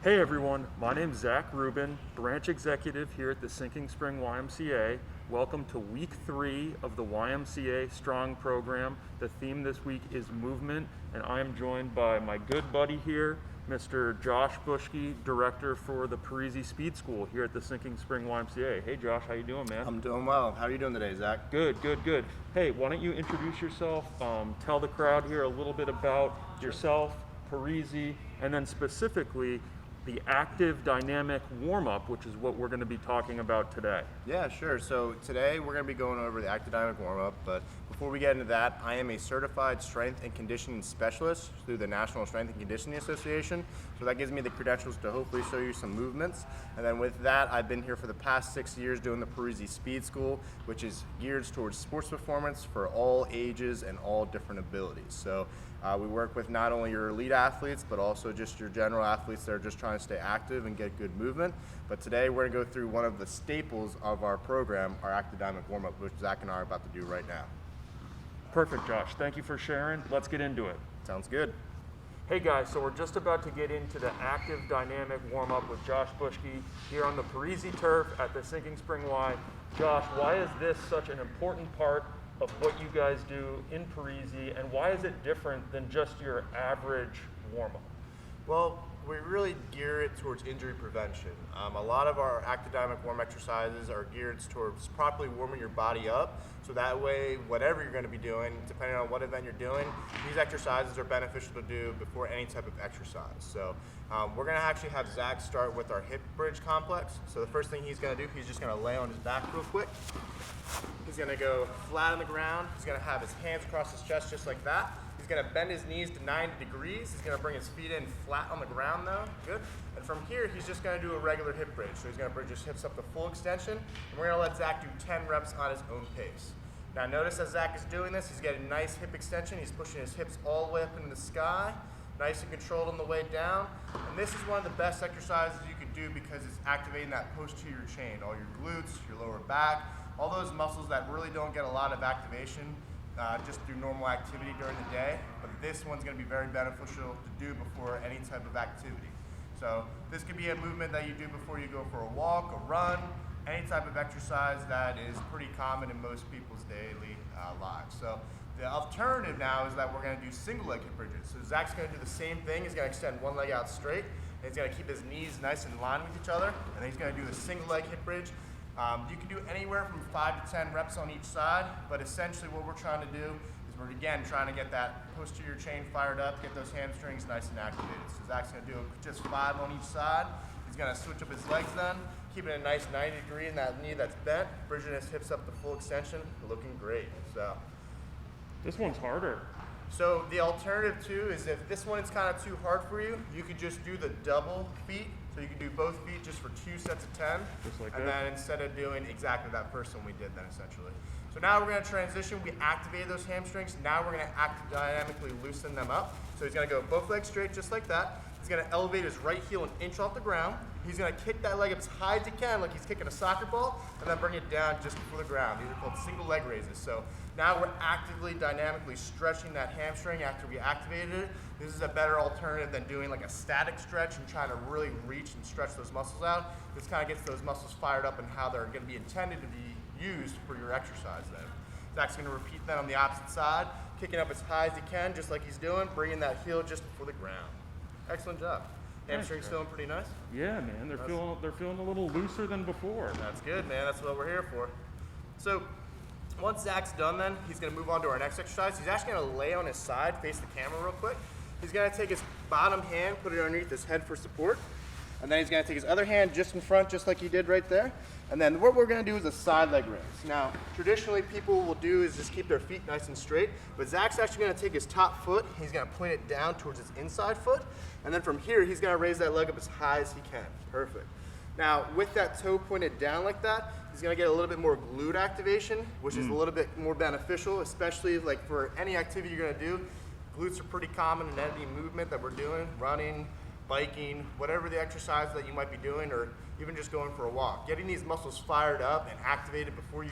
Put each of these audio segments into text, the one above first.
Hey everyone, my name's Zach Rubin, branch executive here at the Sinking Spring YMCA. Welcome to week 3 of the YMCA Strong program. The theme this week is movement, and I am joined by my good buddy here, Mr. Josh Bushkie, director for the Parisi Speed School here at the Sinking Spring YMCA. Hey Josh, how you doing, man? I'm doing well. How are you doing today, Zach? Good. Hey, why don't you introduce yourself, tell the crowd here a little bit about yourself, Parisi, and then specifically the active dynamic warm-up, which is what we're going to be talking about today. Yeah, sure. So today we're going to be going over the active dynamic warm-up, but before we get into that, I am a certified strength and conditioning specialist through the National Strength and Conditioning Association. So that gives me the credentials to hopefully show you some movements. And then with that, I've been here for the past 6 years doing the Parisi Speed School, which is geared towards sports performance for all ages and all different abilities. So we work with not only your elite athletes, but also just your general athletes that are just trying to stay active and get good movement. But today we're going to go through one of the staples of our program, our active dynamic warm-up, which Zach and I are about to do right now. Perfect, Josh. Thank you for sharing. Let's get into it. Sounds good. Hey guys, so we're just about to get into the active dynamic warm-up with Josh Bushkie here on the Parisi turf at the Sinking Spring Y. Josh, why is this such an important part of what you guys do in Parisi, and why is it different than just your average warm-up? Well, we really gear it towards injury prevention. A lot of our active dynamic warm exercises are geared towards properly warming your body up, so that way, whatever you're going to be doing, depending on what event you're doing, these exercises are beneficial to do before any type of exercise. So we're going to actually have Zach start with our hip bridge complex. So the first thing he's going to do, he's just going to lay on his back real quick. He's going to go flat on the ground. He's going to have his hands across his chest just like that. He's going to bend his knees to 90 degrees. He's going to bring his feet in flat on the ground though. Good. And from here, he's just going to do a regular hip bridge. So he's going to bridge his hips up to full extension. And we're going to let Zach do 10 reps on his own pace. Now notice as Zach is doing this, he's getting nice hip extension. He's pushing his hips all the way up into the sky. Nice and controlled on the way down. And this is one of the best exercises you could do because it's activating that posterior chain. All your glutes, your lower back, all those muscles that really don't get a lot of activation just through normal activity during the day, but this one's going to be very beneficial to do before any type of activity. So this could be a movement that you do before you go for a walk, a run, any type of exercise that is pretty common in most people's daily lives. So the alternative now is that we're going to do single leg hip bridges. So Zach's going to do the same thing. He's going to extend one leg out straight, and he's going to keep his knees nice in line with each other, and then he's going to do the single leg hip bridge. You can do anywhere from 5 to 10 reps on each side, but essentially what we're trying to do is we're again trying to get that posterior chain fired up, get those hamstrings nice and activated. So Zach's going to do just 5 on each side. He's going to switch up his legs then, keeping a nice 90 degree in that knee that's bent, bridging his hips up to full extension, looking great. So This one's harder. So the alternative too is if this one is kind of too hard for you, you could just do the double feet. So you can do both feet just for 2 sets of 10. Just like and that. then instead of doing exactly that first one we did then essentially. So now we're going to transition. We activated those hamstrings. Now we're going to dynamically loosen them up. So he's going to go both legs straight just like that. He's going to elevate his right heel an inch off the ground. He's going to kick that leg up as high as he can like he's kicking a soccer ball, and then bring it down just before the ground. These are called single leg raises. So now we're actively, dynamically stretching that hamstring after we activated it. This is a better alternative than doing like a static stretch and trying to really reach and stretch those muscles out. This kind of gets those muscles fired up and how they're going to be intended to be used for your exercise then. Zach's going to repeat that on the opposite side, kicking up as high as he can, just like he's doing, bringing that heel just before the ground. Excellent job. Hamstrings feeling pretty nice? Yeah, man, they're feeling a little looser than before. That's good, man. That's what we're here for. So once Zach's done then, he's going to move on to our next exercise. He's actually going to lay on his side, face the camera real quick. He's going to take his bottom hand, put it underneath his head for support. And then he's going to take his other hand just in front, just like he did right there. And then what we're going to do is a side leg raise. Now, traditionally people will do is just keep their feet nice and straight, but Zach's actually going to take his top foot, he's going to point it down towards his inside foot, and then from here, he's going to raise that leg up as high as he can. Perfect. Now, with that toe pointed down like that, he's going to get a little bit more glute activation, which is a little bit more beneficial, especially like for any activity you're going to do. Glutes are pretty common in any movement that we're doing, running, biking, whatever the exercise that you might be doing, or even just going for a walk. Getting these muscles fired up and activated before you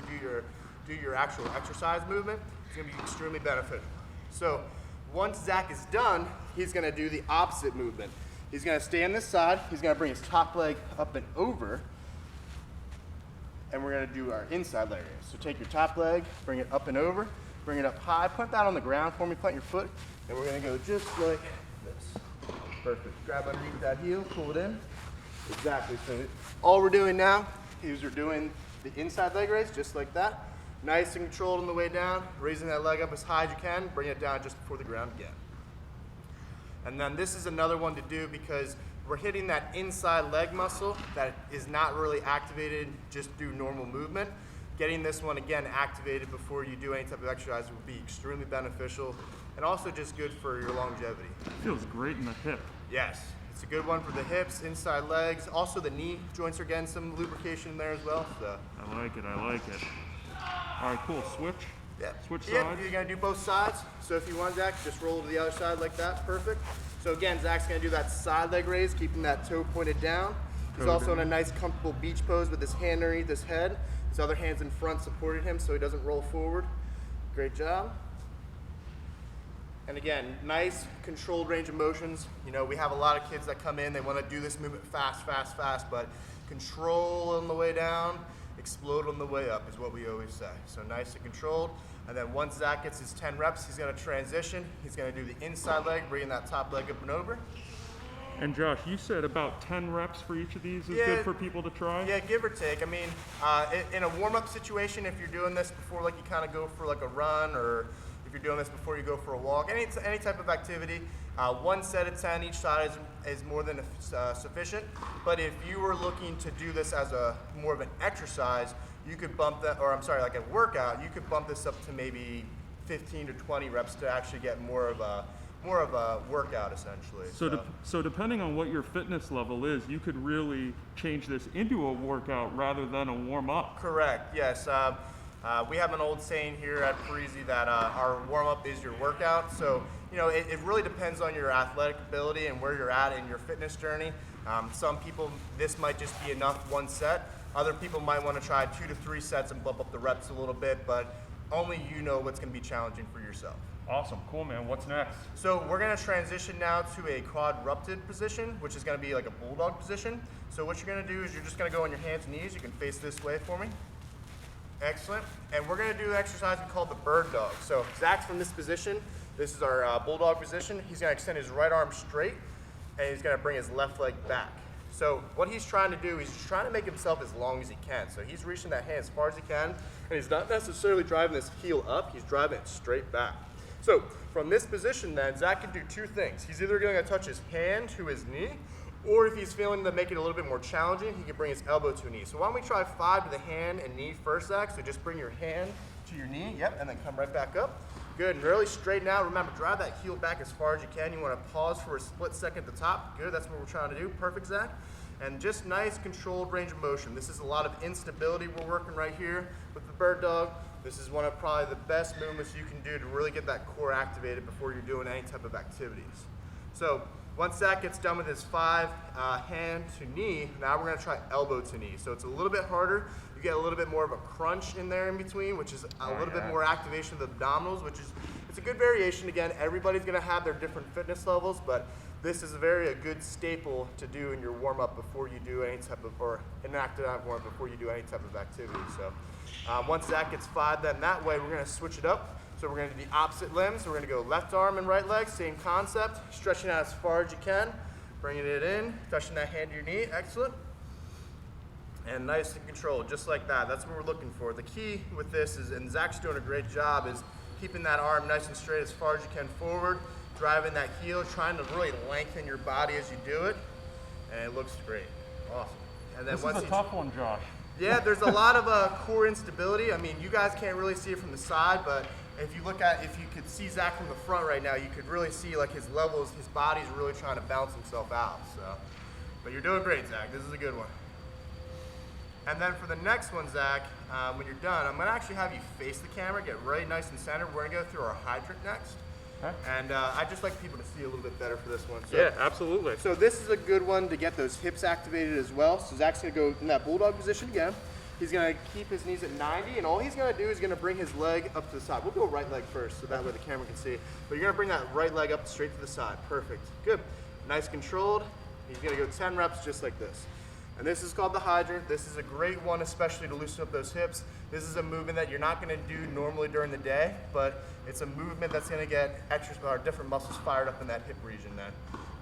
do your actual exercise movement is going to be extremely beneficial. So once Zach is done, he's going to do the opposite movement. He's gonna stay on this side. He's gonna bring his top leg up and over. And we're gonna do our inside leg raise. So take your top leg, bring it up and over, bring it up high, put that on the ground for me, plant your foot, and we're gonna go just like this. Perfect. Grab underneath that heel, pull it in. Exactly. So all we're doing now is we're doing the inside leg raise, just like that. Nice and controlled on the way down, raising that leg up as high as you can, bring it down just before the ground again. And then this is another one to do because we're hitting that inside leg muscle that is not really activated just through normal movement. Getting this one again activated before you do any type of exercise would be extremely beneficial and also just good for your longevity. Feels great in the hip. Yes, it's a good one for the hips, inside legs. Also the knee joints are getting some lubrication in there as well. So. I like it, I like it. All right, cool, switch. Yeah. Switch Yep, sides. you're gonna do both sides. So if you want, Zach, just roll to the other side like that, perfect. So again, Zach's gonna do that side leg raise, keeping that toe pointed down. He's also in a nice comfortable beach pose with his hand underneath his head. His other hand's in front supporting him so he doesn't roll forward. Great job. And again, nice controlled range of motions. You know, we have a lot of kids that come in, they wanna do this movement fast, fast, fast, but control on the way down, explode on the way up is what we always say. So nice and controlled. And then once Zach gets his 10 reps, he's gonna transition. He's gonna do the inside leg, bringing that top leg up and over. And Josh, you said about 10 reps for each of these is good for people to try? Yeah, give or take. I mean, in a warm-up situation, if you're doing this before like you kind of go for like a run, or if you're doing this before you go for a walk, any type of activity, one set of 10 each side is more than sufficient. But if you were looking to do this as more of an exercise, you could bump that, or I'm sorry, like a workout, you could bump this up to maybe 15 to 20 reps to actually get more of a workout essentially. So depending on what your fitness level is, you could really change this into a workout rather than a warm up. Correct, yes. We have an old saying here at Parisi that our warm-up is your workout. So, you know, it really depends on your athletic ability and where you're at in your fitness journey. Some people, this might just be enough one set. Other people might want to try 2 to 3 sets and bump up the reps a little bit, but only you know what's going to be challenging for yourself. Awesome, cool man, what's next? So we're going to transition now to a quadrupted position, which is going to be like a bulldog position. So what you're going to do is you're just going to go on your hands and knees. You can face this way for me. Excellent. And we're going to do an exercise we call the bird dog. So Zach's from this position. This is our bulldog position. He's going to extend his right arm straight, and he's going to bring his left leg back. So what he's trying to do, he's just trying to make himself as long as he can. So he's reaching that hand as far as he can, and he's not necessarily driving this heel up, he's driving it straight back. So from this position then, Zach can do 2 things. He's either going to touch his hand to his knee, or if he's feeling to make it a little bit more challenging, he can bring his elbow to a knee. So why don't we try 5 to the hand and knee first, Zach? So just bring your hand to your knee, yep, and then come right back up. Good, and really straighten out. Remember, drive that heel back as far as you can. You want to pause for a split second at the top. Good, that's what we're trying to do. Perfect, Zach. And just nice controlled range of motion. This is a lot of instability we're working right here with the bird dog. This is one of probably the best movements you can do to really get that core activated before you're doing any type of activities. So once Zach gets done with his 5 hand to knee, now we're going to try elbow to knee. So it's a little bit harder. You get a little bit more of a crunch in there in between, which is a little bit more activation of the abdominals, which is, it's a good variation. Again, everybody's going to have their different fitness levels, but this is a good staple to do in your warm-up before you do any type of, or an active warm-up before you do any type of activity. So once Zach gets 5, then that way we're going to switch it up. So we're going to do the opposite limb. So we're going to go left arm and right leg, same concept, stretching out as far as you can, bringing it in, touching that hand to your knee, excellent. And nice and controlled, just like that. That's what we're looking for. The key with this is, and Zach's doing a great job, is keeping that arm nice and straight as far as you can forward, driving that heel, trying to really lengthen your body as you do it, and it looks great. Awesome. And then This is a tough one, Josh. Yeah, there's a lot of core instability. I mean, you guys can't really see it from the side, but if you could see Zach from the front right now, you could really see like his levels, his body's really trying to balance himself out. So, but you're doing great, Zach. This is a good one. And then for the next one, Zach, when you're done, I'm gonna actually have you face the camera, get right nice and centered. We're gonna go through our hydrant next. Okay. And I'd just like people to see a little bit better for this one. So, yeah, absolutely. So this is a good one to get those hips activated as well. So Zach's gonna go in that bulldog position again. He's gonna keep his knees at 90, and all he's gonna do is gonna bring his leg up to the side. We'll go right leg first, so that way the camera can see. But you're gonna bring that right leg up straight to the side. Perfect. Good. nice controlled. He's gonna go 10 reps just like this. And this is called the hydrant. This is a great one, especially to loosen up those hips. This is a movement that you're not gonna do normally during the day, but it's a movement that's gonna get extra or different muscles fired up in that hip region then.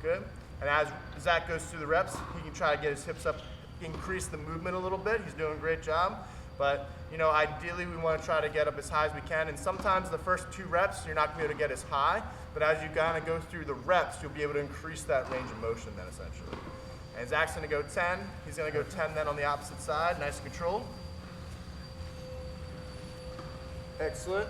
Good. And as Zach goes through the reps, he can try to get his hips up, increase the movement a little bit. He's doing a great job. But you know, ideally we want to try to get up as high as we can. And sometimes the first 2 reps, you're not going to be able to get as high. But as you kind of go through the reps, you'll be able to increase that range of motion then essentially. And Zach's going to go 10. He's going to go 10 then on the opposite side. Nice and controlled. Excellent.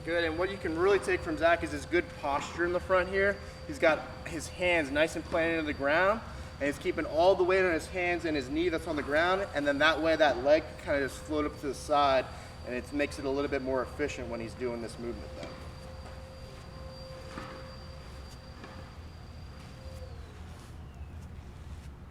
Good. And what you can really take from Zach is his good posture in the front here. He's got his hands nice and planted into the ground. And he's keeping all the weight on his hands and his knee that's on the ground, and then that way that leg kind of just float up to the side, and it makes it a little bit more efficient when he's doing this movement then.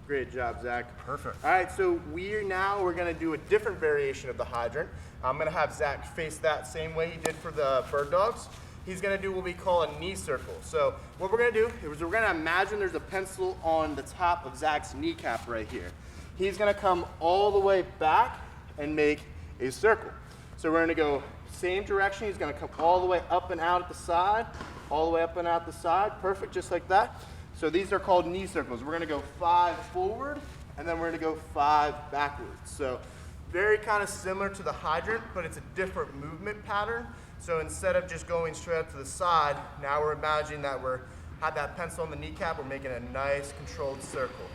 Great job, Zach. Perfect. All right, so we're gonna do a different variation of the hydrant. I'm gonna have Zach face that same way he did for the bird dogs. He's gonna do what we call a knee circle. So what we're gonna do is we're gonna imagine there's a pencil on the top of Zach's kneecap right here. He's gonna come all the way back and make a circle. So we're gonna go same direction. He's gonna come all the way up and out at the side, all the way up and out the side. Perfect, just like that. So these are called knee circles. We're gonna go 5 forward, and then we're gonna go 5 backwards. So very kind of similar to the hydrant, but it's a different movement pattern. So instead of just going straight up to the side, now we're imagining that had that pencil on the kneecap, we're making a nice controlled circle.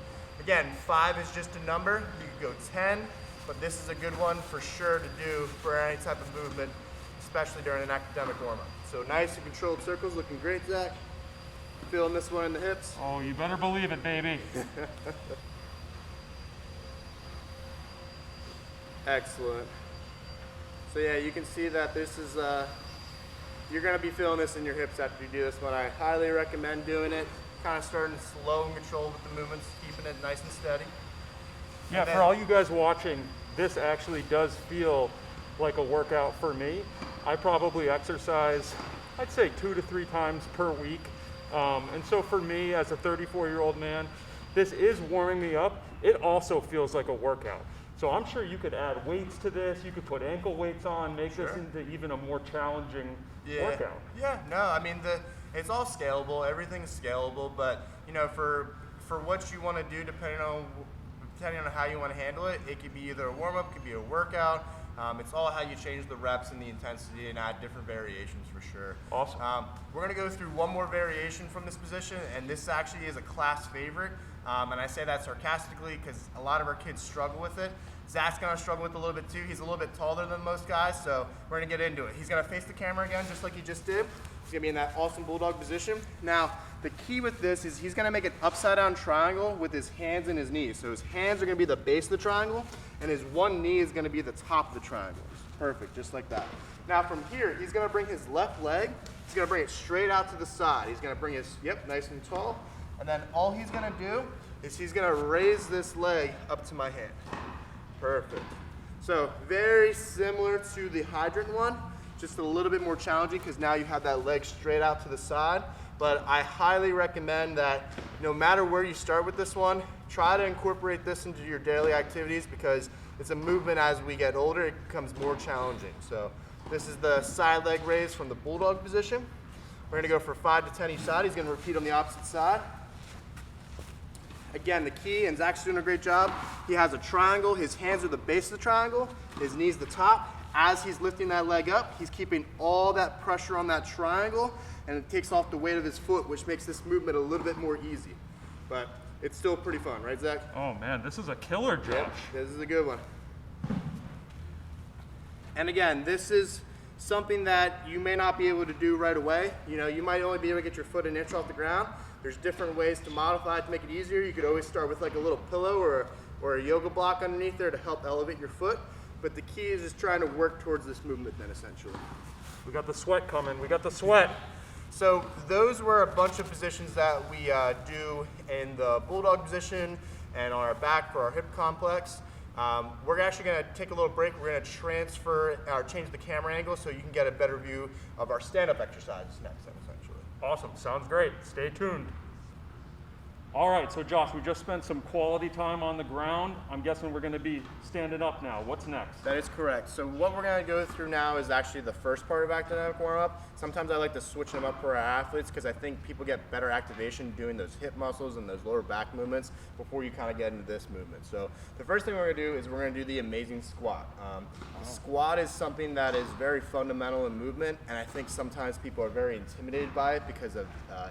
Again, 5 is just a number. You could go 10, but this is a good one for sure to do for any type of movement, especially during an academic warm-up. So nice and controlled circles, looking great, Zach. Feeling this one in the hips. Oh, you better believe it, baby. Excellent. So yeah, you can see that this is, you're gonna be feeling this in your hips after you do this one. I highly recommend doing it. Kind of starting slow and controlled with the movements, keeping it nice and steady. Yeah, for all you guys watching, this actually does feel like a workout for me. I probably exercise, I'd say 2 to 3 times per week. And so for me, as a 34-year-old man, this is warming me up. It also feels like a workout. So I'm sure you could add weights to this. You could put ankle weights on, make this into even a more challenging workout. Yeah, no, I mean, it's all scalable. Everything's scalable, but you know, for what you want to do, depending on how you want to handle it, it could be either a warm-up, it could be a workout. It's all how you change the reps and the intensity and add different variations for sure. Awesome. We're going to go through one more variation from this position, and this actually is a class favorite. And I say that sarcastically because a lot of our kids struggle with it. Zach's going to struggle with it a little bit too. He's a little bit taller than most guys, so we're going to get into it. He's going to face the camera again just like he just did. He's going to be in that awesome bulldog position. Now, the key with this is he's going to make an upside down triangle with his hands and his knees. So his hands are going to be the base of the triangle, and his one knee is going to be the top of the triangle. Perfect, just like that. Now from here, he's going to bring his left leg, he's going to bring it straight out to the side. He's going to bring his, nice and tall. And then all he's going to do is he's going to raise this leg up to my hand. Perfect. So very similar to the hydrant one, just a little bit more challenging because now you have that leg straight out to the side. But I highly recommend that no matter where you start with this one, try to incorporate this into your daily activities because it's a movement as we get older, it becomes more challenging. So this is the side leg raise from the bulldog position. We're gonna go for 5 to 10 each side. He's gonna repeat on the opposite side. Again, the key, and Zach's doing a great job, he has a triangle, his hands are the base of the triangle, his knees the top. As he's lifting that leg up, he's keeping all that pressure on that triangle, and it takes off the weight of his foot, which makes this movement a little bit more easy. But it's still pretty fun, right, Zach? Oh man, this is a killer, Josh. Yep, this is a good one. And again, this is something that you may not be able to do right away. You know, you might only be able to get your foot an inch off the ground. There's different ways to modify it to make it easier. You could always start with like a little pillow or a yoga block underneath there to help elevate your foot. But the key is just trying to work towards this movement then essentially. We got the sweat coming, we got the sweat. So those were a bunch of positions that we do in the bulldog position and on our back for our hip complex. We're actually going to take a little break. We're going to transfer or change the camera angle so you can get a better view of our stand-up exercises next, essentially. Awesome, sounds great. Stay tuned. All right, so Josh, we just spent some quality time on the ground. I'm guessing we're going to be standing up now. What's next? That is correct. So what we're going to go through now is actually the first part of academic warm-up. Sometimes I like to switch them up for our athletes because I think people get better activation doing those hip muscles and those lower back movements before you kind of get into this movement. So the first thing we're going to do is we're going to do the amazing squat. The squat is something that is very fundamental in movement, and I think sometimes people are very intimidated by it because of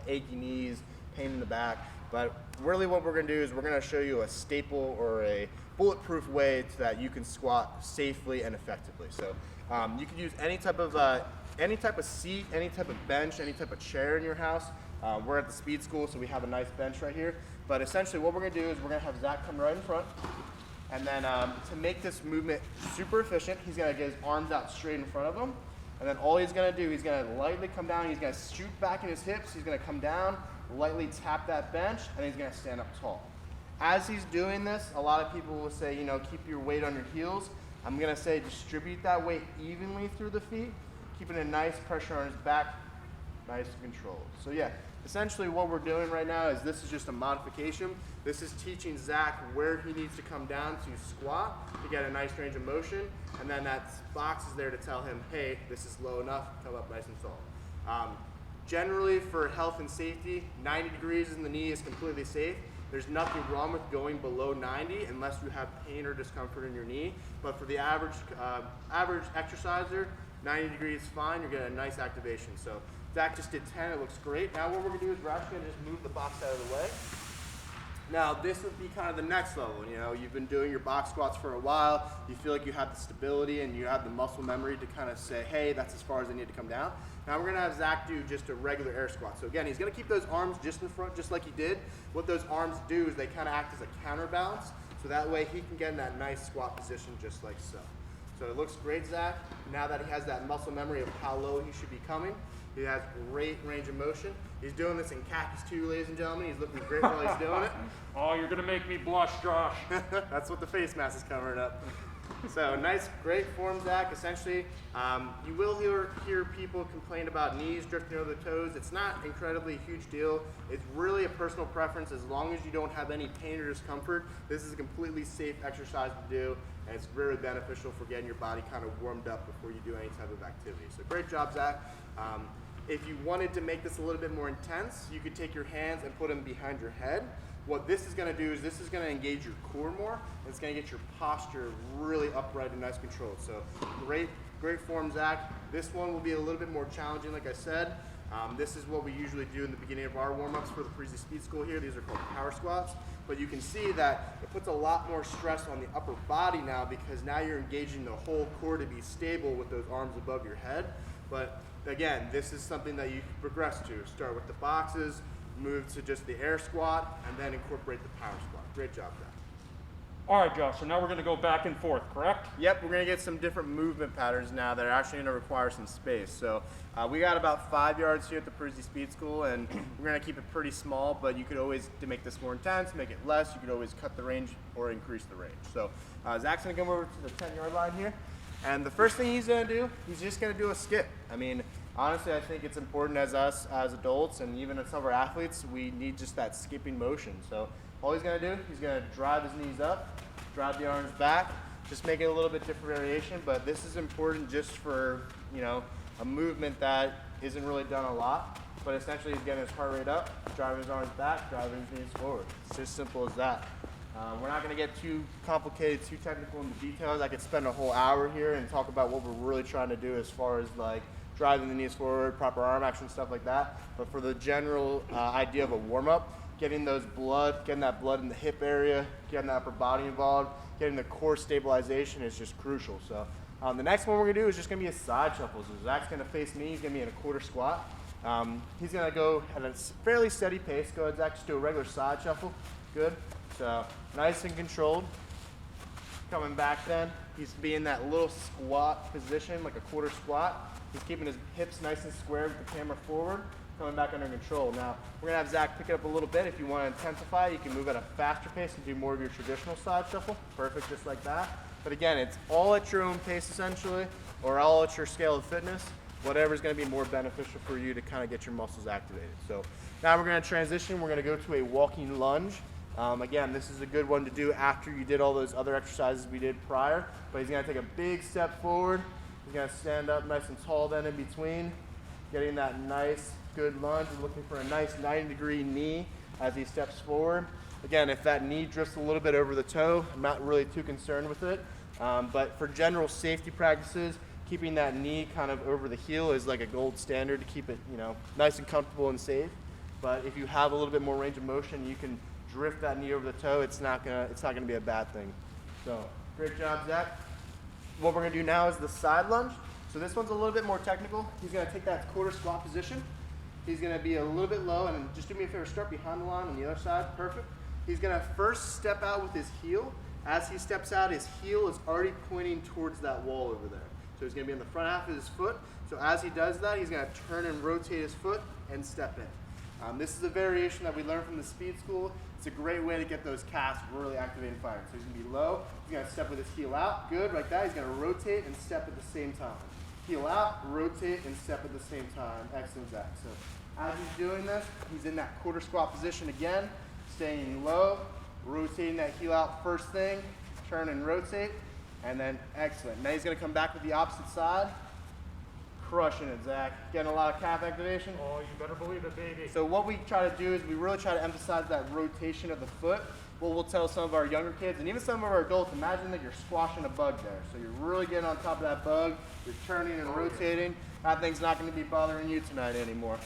achy knees, pain in the back. But really what we're going to do is we're going to show you a staple or a bulletproof way so that you can squat safely and effectively. So you can use any type of seat, any type of bench, any type of chair in your house. We're at the speed school, so we have a nice bench right here. But essentially what we're going to do is we're going to have Zach come right in front. And then to make this movement super efficient, he's going to get his arms out straight in front of him. And then all he's going to do, he's going to lightly come down. He's going to shoot back in his hips. He's going to come down, lightly tap that bench, and he's going to stand up tall. As he's doing this, a lot of people will say, you know, keep your weight on your heels. I'm going to say distribute that weight evenly through the feet, keeping a nice pressure on his back, nice and controlled. So yeah, essentially what we're doing right now is this is just a modification. This is teaching Zach where he needs to come down to squat to get a nice range of motion, and then that box is there to tell him, hey, this is low enough, come up nice and tall. Generally, for health and safety, 90 degrees in the knee is completely safe. There's nothing wrong with going below 90 unless you have pain or discomfort in your knee. But for the average exerciser, 90 degrees is fine. You're getting a nice activation. So Zach just did 10. It looks great. Now what we're going to do is we're actually going to just move the box out of the way. Now this would be kind of the next level. You know, you've been doing your box squats for a while. You feel like you have the stability and you have the muscle memory to kind of say, hey, that's as far as I need to come down. Now we're gonna have Zach do just a regular air squat. So again, he's gonna keep those arms just in front, just like he did. What those arms do is they kind of act as a counterbalance. So that way he can get in that nice squat position just like so. So it looks great, Zach. Now that he has that muscle memory of how low he should be coming, he has great range of motion. He's doing this in khakis too, ladies and gentlemen. He's looking great while he's doing it. Oh, you're gonna make me blush, Josh. That's what the face mask is covering up. So nice, great form, Zach. Essentially, you will hear people complain about knees drifting over the toes. It's not incredibly a huge deal. It's really a personal preference. As long as you don't have any pain or discomfort, this is a completely safe exercise to do, and it's very beneficial for getting your body kind of warmed up before you do any type of activity. So great job, Zach. If you wanted to make this a little bit more intense, you could take your hands and put them behind your head. What this is going to do is this is going to engage your core more, and it's going to get your posture really upright and nice and controlled. So great form, Zach. This one will be a little bit more challenging, like I said. This is what we usually do in the beginning of our warm-ups for the Parisi Speed School here. These are called power squats. But you can see that it puts a lot more stress on the upper body now because now you're engaging the whole core to be stable with those arms above your head. But again, this is something that you can progress to. Start with the boxes, move to just the air squat, and then incorporate the power squat. Great job, Zach. All right, Josh, so now we're gonna go back and forth, correct? Yep, we're gonna get some different movement patterns now that are actually gonna require some space. So we got about 5 yards here at the Parisi Speed School, and we're gonna keep it pretty small, but you could always, to make this more intense, make it less, you could always cut the range or increase the range. So Zach's gonna come over to the 10-yard line here, and the first thing he's gonna do, he's just gonna do a skip. I mean, honestly, I think it's important as us, as adults, and even as some of our athletes, we need just that skipping motion. So all he's gonna do, he's gonna drive his knees up, drive the arms back, just make it a little bit different variation, but this is important just for, you know, a movement that isn't really done a lot, but essentially he's getting his heart rate up, driving his arms back, driving his knees forward. It's just simple as that. We're not gonna get too complicated, too technical in the details. I could spend a whole hour here and talk about what we're really trying to do as far as like driving the knees forward, proper arm action, stuff like that. But for the general idea of a warm-up, getting that blood in the hip area, getting the upper body involved, getting the core stabilization is just crucial. So the next one we're gonna do is just gonna be a side shuffle. So Zach's gonna face me, he's gonna be in a quarter squat. He's gonna go at a fairly steady pace. Go ahead, Zach, just do a regular side shuffle. Good. So nice and controlled. Coming back then, he's being that little squat position, like a quarter squat. He's keeping his hips nice and square with the camera forward, coming back under control. Now, we're gonna have Zach pick it up a little bit. If you wanna intensify, you can move at a faster pace and do more of your traditional side shuffle. Perfect, just like that. But again, it's all at your own pace essentially, or all at your scale of fitness. whatever's going to be more beneficial for you to kind of get your muscles activated. So now we're going to transition. We're going to go to a walking lunge. Again, this is a good one to do after you did all those other exercises we did prior, but he's going to take a big step forward. He's going to stand up nice and tall then in between, getting that nice, good lunge. We're looking for a nice 90-degree knee as he steps forward. Again, if that knee drifts a little bit over the toe, I'm not really too concerned with it, but for general safety practices, keeping that knee kind of over the heel is like a gold standard to keep it, nice and comfortable and safe. But if you have a little bit more range of motion, you can drift that knee over the toe. It's not gonna be a bad thing. So great job, Zach. What we're gonna do now is the side lunge. So this one's a little bit more technical. He's gonna take that quarter squat position. He's gonna be a little bit low, and then just do me a favor, start behind the line on the other side. Perfect. He's gonna first step out with his heel. As he steps out, his heel is already pointing towards that wall over there. So he's gonna be in the front half of his foot. So as he does that, he's gonna turn and rotate his foot and step in. This is a variation that we learned from the speed school. It's a great way to get those calves really activated and firing. So he's gonna be low, he's gonna step with his heel out, good, like that. He's gonna rotate and step at the same time. Heel out, rotate, and step at the same time. Excellent, Zach. So as he's doing this, he's in that quarter squat position again, staying low, rotating that heel out first thing, turn and rotate, and then excellent. Now he's gonna come back with the opposite side. Crushing it, Zach. Getting a lot of calf activation. Oh, you better believe it, baby. So what we try to do is we really try to emphasize that rotation of the foot. What we'll tell some of our younger kids and even some of our adults, imagine that you're squashing a bug there. So you're really getting on top of that bug, you're turning and rotating. That thing's not gonna be bothering you tonight anymore.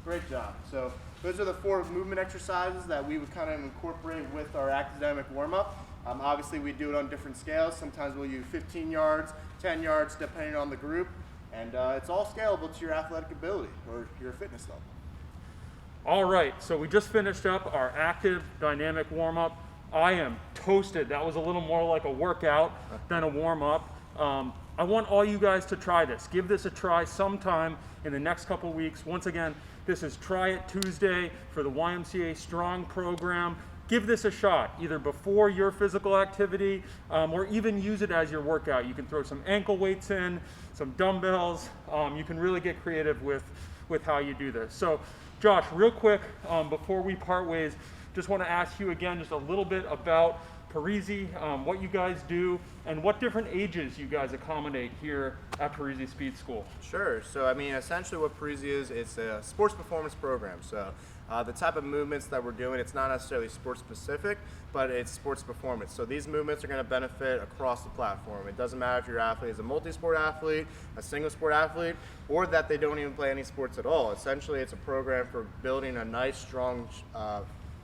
Great job. So those are the 4 movement exercises that we would kind of incorporate with our academic warm-up. Obviously we do it on different scales. Sometimes we'll use 15 yards, 10 yards, depending on the group. And it's all scalable to your athletic ability or your fitness level. All right, so we just finished up our active dynamic warm-up. I am toasted. That was a little more like a workout than a warm-up. I want all you guys to try this. Give this a try sometime in the next couple weeks. Once again, this is Try It Tuesday for the YMCA Strong program. Give this a shot, either before your physical activity or even use it as your workout. You can throw some ankle weights in, some dumbbells. You can really get creative with how you do this. So Josh, real quick, before we part ways, just want to ask you again just a little bit about Parisi, what you guys do, and what different ages you guys accommodate here at Parisi Speed School. Sure. So, I mean, essentially what Parisi is, it's a sports performance program. So, the type of movements that we're doing, it's not necessarily sports specific, but it's sports performance. So these movements are going to benefit across the platform. It doesn't matter if your athlete is a multi-sport athlete, a single sport athlete, or that they don't even play any sports at all. Essentially, it's a program for building a nice, strong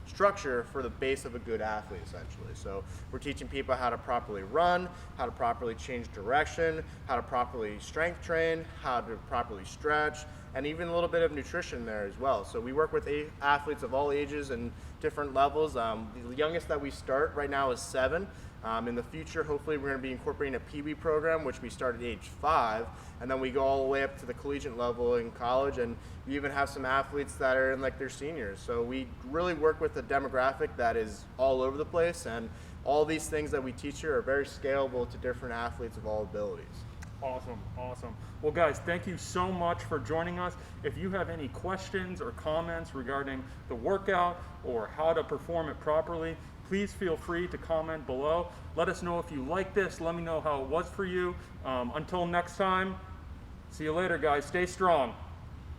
structure for the base of a good athlete, essentially. So we're teaching people how to properly run, how to properly change direction, how to properly strength train, how to properly stretch, and even a little bit of nutrition there as well. So we work with athletes of all ages and different levels. The youngest that we start right now is 7. In the future, hopefully, we're going to be incorporating a Pee Wee program, which we start at age 5, and then we go all the way up to the collegiate level in college, and we even have some athletes that are in like their seniors. So we really work with a demographic that is all over the place, and all these things that we teach here are very scalable to different athletes of all abilities. Awesome, awesome. Well, guys, thank you so much for joining us. If you have any questions or comments regarding the workout or how to perform it properly, please feel free to comment below. Let us know if you like this. Let me know how it was for you. Until next time, see you later, guys. Stay strong.